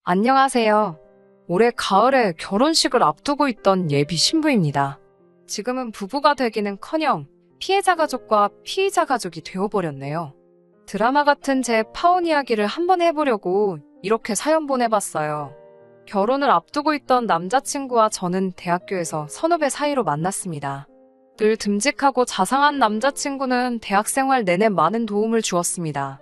안녕하세요. 올해 가을에 결혼식을 앞두고 있던 예비 신부입니다. 지금은 부부가 되기는커녕 피해자 가족과 피의자 가족이 되어버렸네요. 드라마 같은 제 파혼 이야기를 한번 해보려고 이렇게 사연 보내봤어요. 결혼을 앞두고 있던 남자친구와 저는 대학교에서 선후배 사이로 만났습니다. 늘 듬직하고 자상한 남자친구는 대학생활 내내 많은 도움을 주었습니다.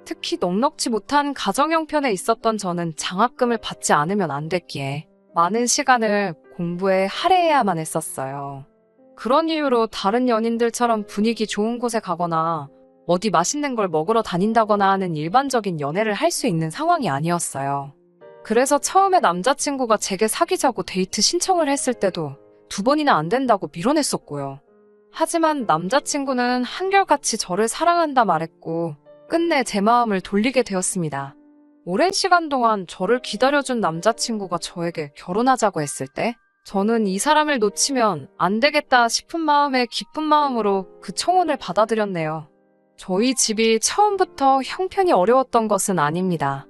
특히 넉넉지 못한 가정 형편에 있었던 저는 장학금을 받지 않으면 안 됐기에 많은 시간을 공부에 할애해야만 했었어요. 그런 이유로 다른 연인들처럼 분위기 좋은 곳에 가거나 어디 맛있는 걸 먹으러 다닌다거나 하는 일반적인 연애를 할 수 있는 상황이 아니었어요. 그래서 처음에 남자친구가 제게 사귀자고 데이트 신청을 했을 때도 2번이나 안 된다고 밀어냈었고요. 하지만 남자친구는 한결같이 저를 사랑한다 말했고 끝내 제 마음을 돌리게 되었습니다. 오랜 시간 동안 저를 기다려준 남자친구가 저에게 결혼하자고 했을 때 저는 이 사람을 놓치면 안 되겠다 싶은 마음에 기쁜 마음으로 그 청혼을 받아들였네요. 저희 집이 처음부터 형편이 어려웠던 것은 아닙니다.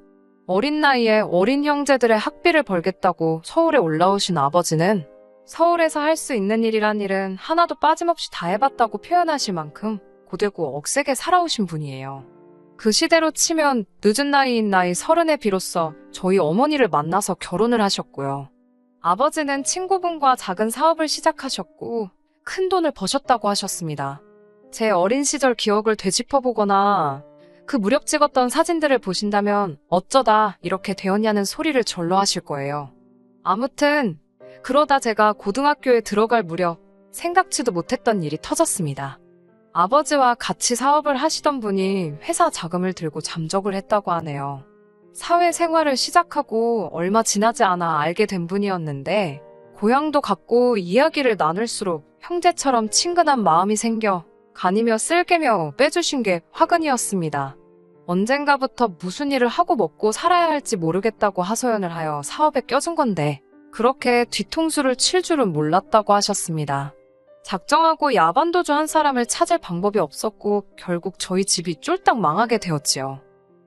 어린 나이에 어린 형제들의 학비를 벌겠다고 서울에 올라오신 아버지는 서울에서 할 수 있는 일이란 일은 하나도 빠짐없이 다 해봤다고 표현하실 만큼 고되고 억세게 살아오신 분이에요. 그 시대로 치면 늦은 나이인 나이 30에 비로소 저희 어머니를 만나서 결혼을 하셨고요. 아버지는 친구분과 작은 사업을 시작하셨고 큰 돈을 버셨다고 하셨습니다. 제 어린 시절 기억을 되짚어보거나 그 무렵 찍었던 사진들을 보신다면 어쩌다 이렇게 되었냐는 소리를 절로 하실 거예요. 아무튼 그러다 제가 고등학교에 들어갈 무렵 생각지도 못했던 일이 터졌습니다. 아버지와 같이 사업을 하시던 분이 회사 자금을 들고 잠적을 했다고 하네요. 사회생활을 시작하고 얼마 지나지 않아 알게 된 분이었는데 고향도 같고 이야기를 나눌수록 형제처럼 친근한 마음이 생겨 간이며 쓸개며 빼주신 게 화근이었습니다. 언젠가부터 무슨 일을 하고 먹고 살아야 할지 모르겠다고 하소연을 하여 사업에 껴준 건데 그렇게 뒤통수를 칠 줄은 몰랐다고 하셨습니다. 작정하고 야반도주 한 사람을 찾을 방법이 없었고 결국 저희 집이 쫄딱 망하게 되었지요.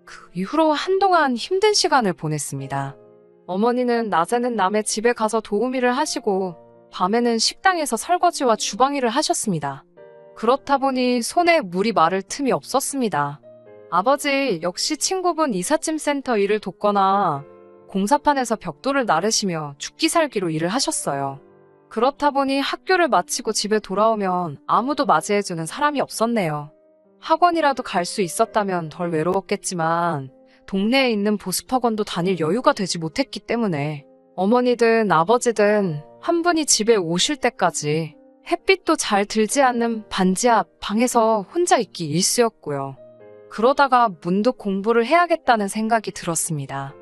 그 이후로 한동안 힘든 시간을 보냈습니다. 어머니는 낮에는 남의 집에 가서 도우미를 하시고 밤에는 식당에서 설거지와 주방일을 하셨습니다. 그렇다 보니 손에 물이 마를 틈이 없었습니다. 아버지 역시 친구분 이삿짐 센터 일을 돕거나 공사판에서 벽돌을 나르시며 죽기 살기로 일을 하셨어요. 그렇다 보니 학교를 마치고 집에 돌아오면 아무도 맞이해주는 사람이 없었네요. 학원이라도 갈 수 있었다면 덜 외로웠겠지만 동네에 있는 보습학원도 다닐 여유가 되지 못했기 때문에 어머니든 아버지든 한 분이 집에 오실 때까지 햇빛도 잘 들지 않는 반지 앞 방에서 혼자 있기 일쑤였고요. 그러다가 문득 공부를 해야겠다는 생각이 들었습니다.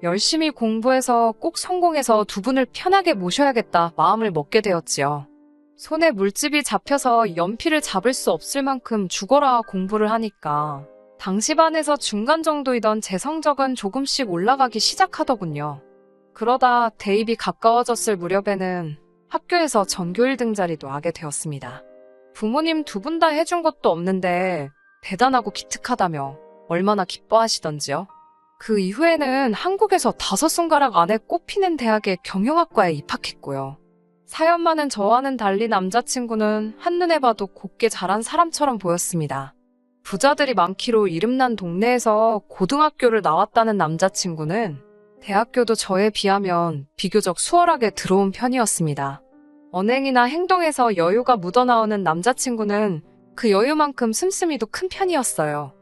열심히 공부해서 꼭 성공해서 2분을 편하게 모셔야겠다 마음을 먹게 되었지요. 손에 물집이 잡혀서 연필을 잡을 수 없을 만큼 죽어라 공부를 하니까 당시 반에서 중간 정도이던 제 성적은 조금씩 올라가기 시작하더군요. 그러다 대입이 가까워졌을 무렵에는 학교에서 전교 1등 자리도 하게 되었습니다. 부모님 2분 다 해준 것도 없는데 대단하고 기특하다며 얼마나 기뻐하시던지요. 그 이후에는 한국에서 5손가락 안에 꼽히는 대학의 경영학과에 입학했고요. 사연 많은 저와는 달리 남자친구는 한눈에 봐도 곱게 자란 사람처럼 보였습니다. 부자들이 많기로 이름난 동네에서 고등학교를 나왔다는 남자친구는 대학교도 저에 비하면 비교적 수월하게 들어온 편이었습니다. 언행이나 행동에서 여유가 묻어나오는 남자친구는 그 여유만큼 씀씀이도 큰 편이었어요.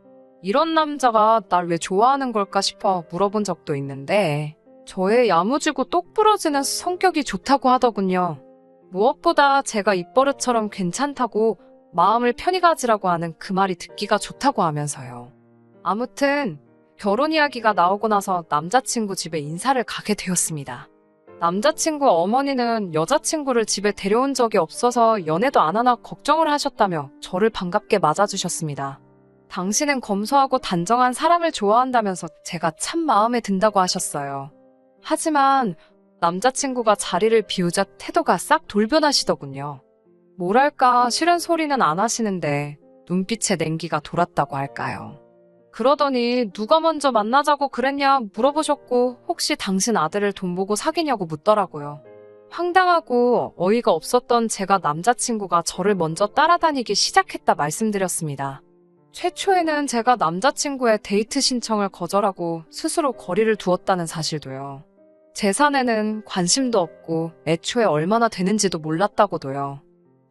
이런 남자가 날 왜 좋아하는 걸까 싶어 물어본 적도 있는데 저의 야무지고 똑부러지는 성격이 좋다고 하더군요. 무엇보다 제가 입버릇처럼 괜찮다고 마음을 편히 가지라고 하는 그 말이 듣기가 좋다고 하면서요. 아무튼 결혼 이야기가 나오고 나서 남자친구 집에 인사를 가게 되었습니다. 남자친구 어머니는 여자친구를 집에 데려온 적이 없어서 연애도 안 하나 걱정을 하셨다며 저를 반갑게 맞아주셨습니다. 당신은 검소하고 단정한 사람을 좋아한다면서 제가 참 마음에 든다고 하셨어요. 하지만 남자친구가 자리를 비우자 태도가 싹 돌변하시더군요. 뭐랄까 싫은 소리는 안 하시는데 눈빛에 냉기가 돌았다고 할까요. 그러더니 누가 먼저 만나자고 그랬냐 물어보셨고 혹시 당신 아들을 돈 보고 사귀냐고 묻더라고요. 황당하고 어이가 없었던 제가 남자친구가 저를 먼저 따라다니기 시작했다 말씀드렸습니다. 최초에는 제가 남자친구의 데이트 신청을 거절하고 스스로 거리를 두었다는 사실도요. 제 사내는 관심도 없고 애초에 얼마나 되는지도 몰랐다고도요.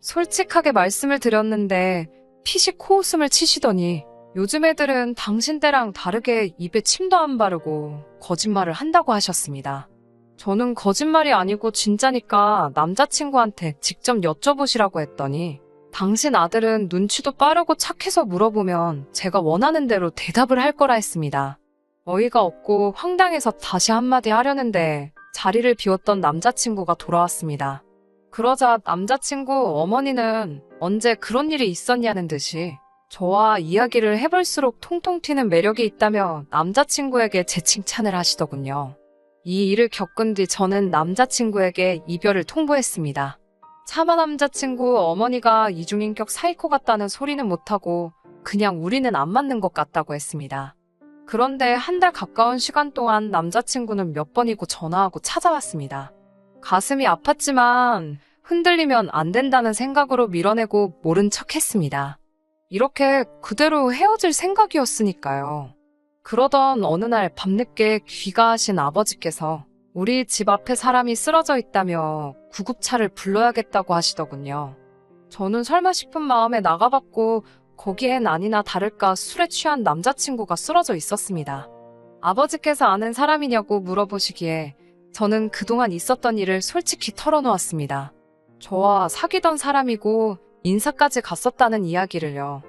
솔직하게 말씀을 드렸는데 피식 코웃음을 치시더니 요즘 애들은 당신 때랑 다르게 입에 침도 안 바르고 거짓말을 한다고 하셨습니다. 저는 거짓말이 아니고 진짜니까 남자친구한테 직접 여쭤보시라고 했더니 당신 아들은 눈치도 빠르고 착해서 물어보면 제가 원하는 대로 대답을 할 거라 했습니다. 어이가 없고 황당해서 다시 한마디 하려는데 자리를 비웠던 남자친구가 돌아왔습니다. 그러자 남자친구 어머니는 언제 그런 일이 있었냐는 듯이 저와 이야기를 해볼수록 통통 튀는 매력이 있다며 남자친구에게 제 칭찬을 하시더군요. 이 일을 겪은 뒤 저는 남자친구에게 이별을 통보했습니다. 차마 남자친구 어머니가 이중인격 사이코 같다는 소리는 못하고 그냥 우리는 안 맞는 것 같다고 했습니다. 그런데 한 달 가까운 시간 동안 남자친구는 몇 번이고 전화하고 찾아왔습니다. 가슴이 아팠지만 흔들리면 안 된다는 생각으로 밀어내고 모른 척 했습니다. 이렇게 그대로 헤어질 생각이었으니까요. 그러던 어느 날 밤늦게 귀가하신 아버지께서 우리 집 앞에 사람이 쓰러져 있다며 구급차를 불러야겠다고 하시더군요. 저는 설마 싶은 마음에 나가봤고 거기엔 아니나 다를까 술에 취한 남자친구가 쓰러져 있었습니다. 아버지께서 아는 사람이냐고 물어보시기에 저는 그동안 있었던 일을 솔직히 털어놓았습니다. 저와 사귀던 사람이고 인사까지 갔었다는 이야기를요.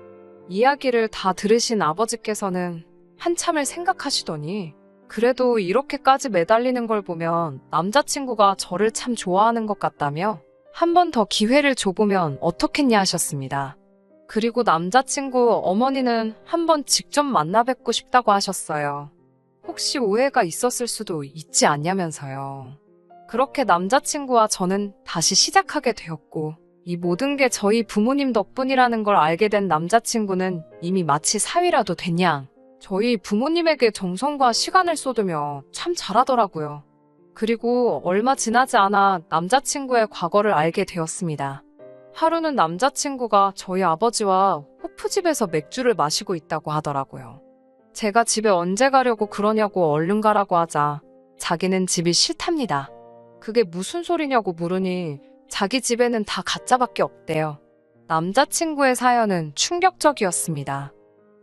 이야기를 다 들으신 아버지께서는 한참을 생각하시더니 그래도 이렇게까지 매달리는 걸 보면 남자친구가 저를 참 좋아하는 것 같다며 한 번 더 기회를 줘보면 어떻겠냐 하셨습니다. 그리고 남자친구 어머니는 한번 직접 만나 뵙고 싶다고 하셨어요. 혹시 오해가 있었을 수도 있지 않냐면서요. 그렇게 남자친구와 저는 다시 시작하게 되었고 이 모든 게 저희 부모님 덕분이라는 걸 알게 된 남자친구는 이미 마치 사위라도 됐냐. 저희 부모님에게 정성과 시간을 쏟으며 참 잘하더라고요. 그리고 얼마 지나지 않아 남자친구의 과거를 알게 되었습니다. 하루는 남자친구가 저희 아버지와 호프집에서 맥주를 마시고 있다고 하더라고요. 제가 집에 언제 가려고 그러냐고 얼른 가라고 하자 자기는 집이 싫답니다. 그게 무슨 소리냐고 물으니 자기 집에는 다 가짜밖에 없대요. 남자친구의 사연은 충격적이었습니다.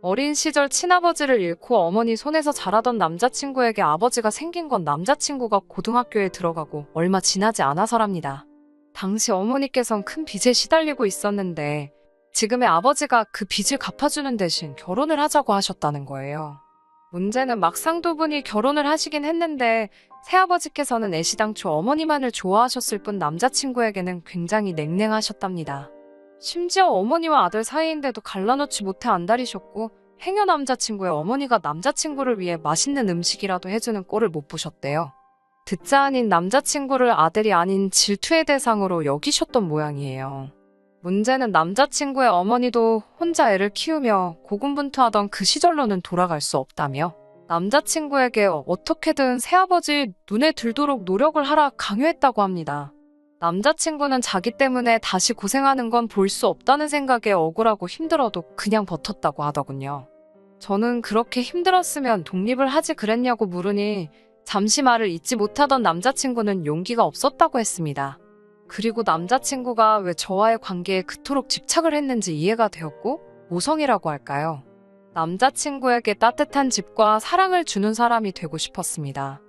어린 시절 친아버지를 잃고 어머니 손에서 자라던 남자친구에게 아버지가 생긴 건 남자친구가 고등학교에 들어가고 얼마 지나지 않아서랍니다. 당시 어머니께선 큰 빚에 시달리고 있었는데 지금의 아버지가 그 빚을 갚아주는 대신 결혼을 하자고 하셨다는 거예요. 문제는 막상 두 분이 결혼을 하시긴 했는데 새아버지께서는 애시당초 어머니만을 좋아하셨을 뿐 남자친구에게는 굉장히 냉랭하셨답니다. 심지어 어머니와 아들 사이인데도 갈라놓지 못해 안달이셨고 행여 남자친구의 어머니가 남자친구를 위해 맛있는 음식이라도 해주는 꼴을 못 보셨대요. 듣자 아닌 남자친구를 아들이 아닌 질투의 대상으로 여기셨던 모양이에요. 문제는 남자친구의 어머니도 혼자 애를 키우며 고군분투하던 그 시절로는 돌아갈 수 없다며 남자친구에게 어떻게든 새아버지 눈에 들도록 노력을 하라 강요했다고 합니다. 남자친구는 자기 때문에 다시 고생하는 건 볼 수 없다는 생각에 억울하고 힘들어도 그냥 버텼다고 하더군요. 저는 그렇게 힘들었으면 독립을 하지 그랬냐고 물으니 잠시 말을 잇지 못하던 남자친구는 용기가 없었다고 했습니다. 그리고 남자친구가 왜 저와의 관계에 그토록 집착을 했는지 이해가 되었고 모성이라고 할까요? 남자친구에게 따뜻한 집과 사랑을 주는 사람이 되고 싶었습니다.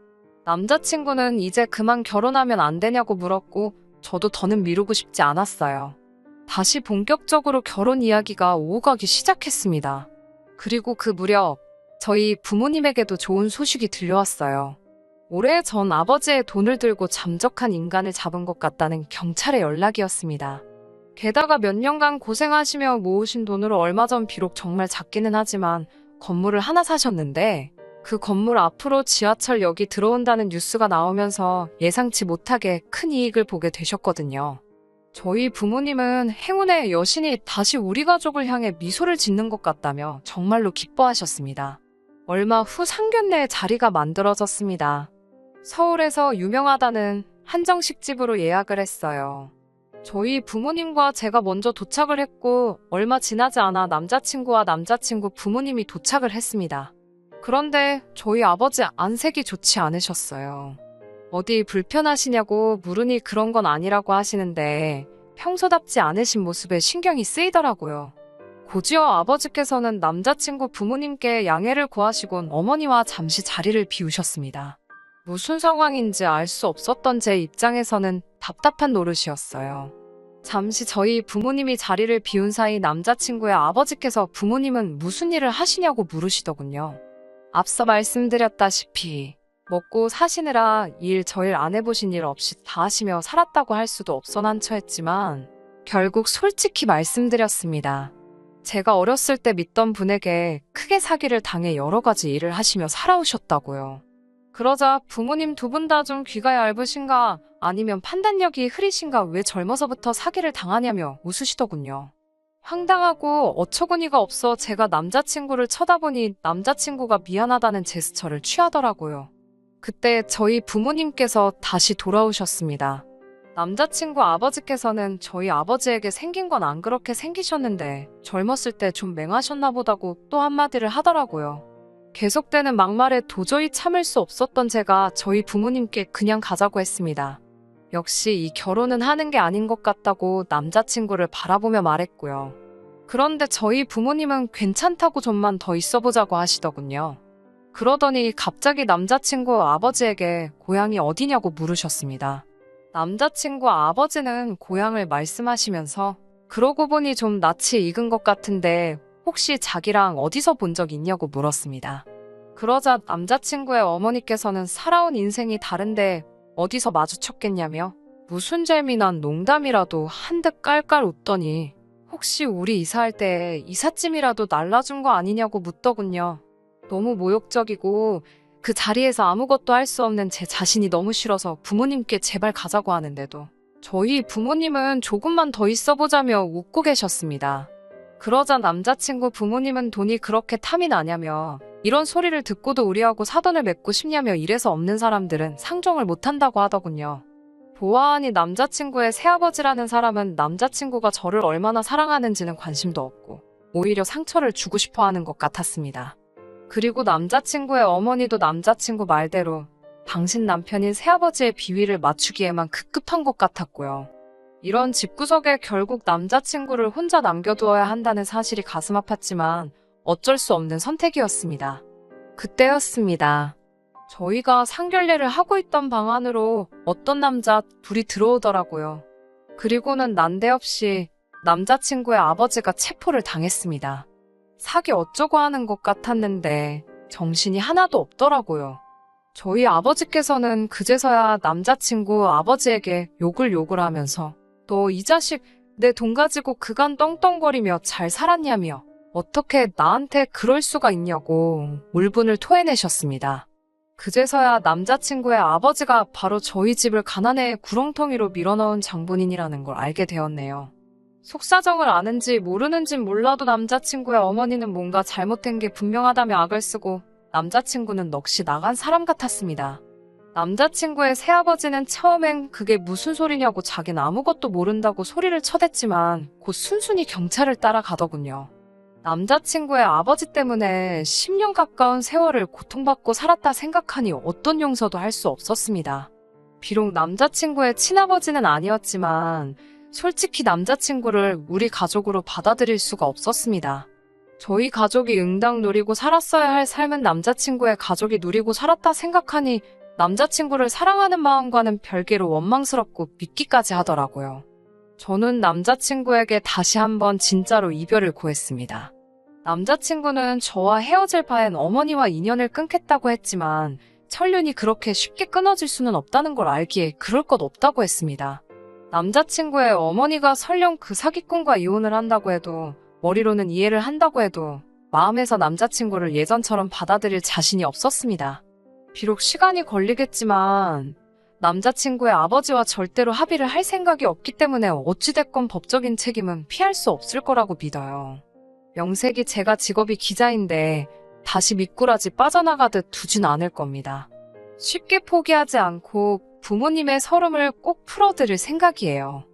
남자친구는 이제 그만 결혼하면 안 되냐고 물었고 저도 더는 미루고 싶지 않았어요. 다시 본격적으로 결혼 이야기가 오고 가기 시작했습니다. 그리고 그 무렵 저희 부모님에게도 좋은 소식이 들려왔어요. 오래전 아버지의 돈을 들고 잠적한 인간을 잡은 것 같다는 경찰의 연락이었습니다. 게다가 몇 년간 고생하시며 모으신 돈으로 얼마 전 비록 정말 작기는 하지만 건물을 하나 사셨는데 그 건물 앞으로 지하철역이 들어온다는 뉴스가 나오면서 예상치 못하게 큰 이익을 보게 되셨거든요. 저희 부모님은 행운의 여신이 다시 우리 가족을 향해 미소를 짓는 것 같다며 정말로 기뻐하셨습니다. 얼마 후 상견례의 자리가 만들어졌습니다. 서울에서 유명하다는 한정식집으로 예약을 했어요. 저희 부모님과 제가 먼저 도착을 했고 얼마 지나지 않아 남자친구와 남자친구 부모님이 도착을 했습니다. 그런데 저희 아버지 안색이 좋지 않으셨어요. 어디 불편하시냐고 물으니 그런 건 아니라고 하시는데 평소답지 않으신 모습에 신경이 쓰이더라고요. 곧이어 아버지께서는 남자친구 부모님께 양해를 구하시곤 어머니와 잠시 자리를 비우셨습니다. 무슨 상황인지 알 수 없었던 제 입장에서는 답답한 노릇이었어요. 잠시 저희 부모님이 자리를 비운 사이 남자친구의 아버지께서 부모님은 무슨 일을 하시냐고 물으시더군요. 앞서 말씀드렸다시피 먹고 사시느라 저일 안 해보신 일 없이 다 하시며 살았다고 할 수도 없어난처했지만 결국 솔직히 말씀드렸습니다. 제가 어렸을 때 믿던 분에게 크게 사기를 당해 여러 가지 일을 하시며 살아오셨다고요. 그러자 부모님 두 분 다 좀 귀가 얇으신가 아니면 판단력이 흐리신가 왜 젊어서부터 사기를 당하냐며 웃으시더군요. 황당하고 어처구니가 없어 제가 남자친구를 쳐다보니 남자친구가 미안하다는 제스처를 취하더라고요. 그때 저희 부모님께서 다시 돌아오셨습니다. 남자친구 아버지께서는 저희 아버지에게 생긴 건 안 그렇게 생기셨는데 젊었을 때 좀 맹하셨나 보다고 또 한마디를 하더라고요. 계속되는 막말에 도저히 참을 수 없었던 제가 저희 부모님께 그냥 가자고 했습니다. 역시 이 결혼은 하는 게 아닌 것 같다고 남자친구를 바라보며 말했고요. 그런데 저희 부모님은 괜찮다고 좀만 더 있어보자고 하시더군요. 그러더니 갑자기 남자친구 아버지에게 고향이 어디냐고 물으셨습니다. 남자친구 아버지는 고향을 말씀하시면서 그러고 보니 좀 낯이 익은 것 같은데 혹시 자기랑 어디서 본 적 있냐고 물었습니다. 그러자 남자친구의 어머니께서는 살아온 인생이 다른데 어디서 마주쳤겠냐며 무슨 재미난 농담이라도 한듯 깔깔 웃더니 혹시 우리 이사할 때 이삿짐이라도 날라준 거 아니냐고 묻더군요. 너무 모욕적이고 그 자리에서 아무것도 할 수 없는 제 자신이 너무 싫어서 부모님께 제발 가자고 하는데도 저희 부모님은 조금만 더 있어보자며 웃고 계셨습니다. 그러자 남자친구 부모님은 돈이 그렇게 탐이 나냐며 이런 소리를 듣고도 우리하고 사돈을 맺고 싶냐며 이래서 없는 사람들은 상종을 못한다고 하더군요. 보아하니 남자친구의 새아버지라는 사람은 남자친구가 저를 얼마나 사랑하는지는 관심도 없고 오히려 상처를 주고 싶어 하는 것 같았습니다. 그리고 남자친구의 어머니도 남자친구 말대로 당신 남편인 새아버지의 비위를 맞추기에만 급급한 것 같았고요. 이런 집구석에 결국 남자친구를 혼자 남겨두어야 한다는 사실이 가슴 아팠지만 어쩔 수 없는 선택이었습니다. 그때였습니다. 저희가 상견례를 하고 있던 방 안으로 어떤 남자 둘이 들어오더라고요. 그리고는 난데없이 남자친구의 아버지가 체포를 당했습니다. 사기 어쩌고 하는 것 같았는데 정신이 하나도 없더라고요. 저희 아버지께서는 그제서야 남자친구 아버지에게 욕을 하면서 너 이 자식 내 돈 가지고 그간 떵떵거리며 잘 살았냐며 어떻게 나한테 그럴 수가 있냐고 울분을 토해내셨습니다. 그제서야 남자친구의 아버지가 바로 저희 집을 가난의 구렁텅이로 밀어넣은 장본인이라는 걸 알게 되었네요. 속사정을 아는지 모르는진 몰라도 남자친구의 어머니는 뭔가 잘못된 게 분명하다며 악을 쓰고 남자친구는 넋이 나간 사람 같았습니다. 남자친구의 새아버지는 처음엔 그게 무슨 소리냐고 자기는 아무것도 모른다고 소리를 쳐댔지만 곧 순순히 경찰을 따라가더군요. 남자친구의 아버지 때문에 10년 가까운 세월을 고통받고 살았다 생각하니 어떤 용서도 할 수 없었습니다. 비록 남자친구의 친아버지는 아니었지만 솔직히 남자친구를 우리 가족으로 받아들일 수가 없었습니다. 저희 가족이 응당 누리고 살았어야 할 삶은 남자친구의 가족이 누리고 살았다 생각하니 남자친구를 사랑하는 마음과는 별개로 원망스럽고 믿기까지 하더라고요. 저는 남자친구에게 다시 한번 진짜로 이별을 고했습니다. 남자친구는 저와 헤어질 바엔 어머니와 인연을 끊겠다고 했지만 천륜이 그렇게 쉽게 끊어질 수는 없다는 걸 알기에 그럴 것 없다고 했습니다. 남자친구의 어머니가 설령 그 사기꾼과 이혼을 한다고 해도 머리로는 이해를 한다고 해도 마음에서 남자친구를 예전처럼 받아들일 자신이 없었습니다. 비록 시간이 걸리겠지만 남자친구의 아버지와 절대로 합의를 할 생각이 없기 때문에 어찌됐건 법적인 책임은 피할 수 없을 거라고 믿어요. 명색이 제가 직업이 기자인데 다시 미꾸라지 빠져나가듯 두진 않을 겁니다. 쉽게 포기하지 않고 부모님의 서름을 꼭 풀어드릴 생각이에요.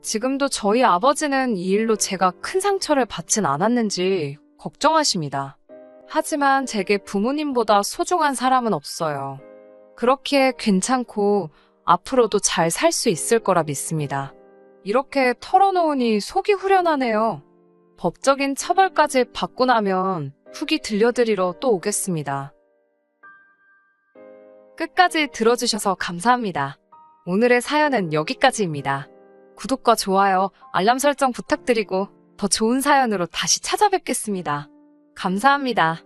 지금도 저희 아버지는 이 일로 제가 큰 상처를 받진 않았는지 걱정하십니다. 하지만 제게 부모님보다 소중한 사람은 없어요. 그렇기에 괜찮고 앞으로도 잘 살 수 있을 거라 믿습니다. 이렇게 털어놓으니 속이 후련하네요. 법적인 처벌까지 받고 나면 후기 들려드리러 또 오겠습니다. 끝까지 들어주셔서 감사합니다. 오늘의 사연은 여기까지입니다. 구독과 좋아요, 알람 설정 부탁드리고 더 좋은 사연으로 다시 찾아뵙겠습니다. 감사합니다.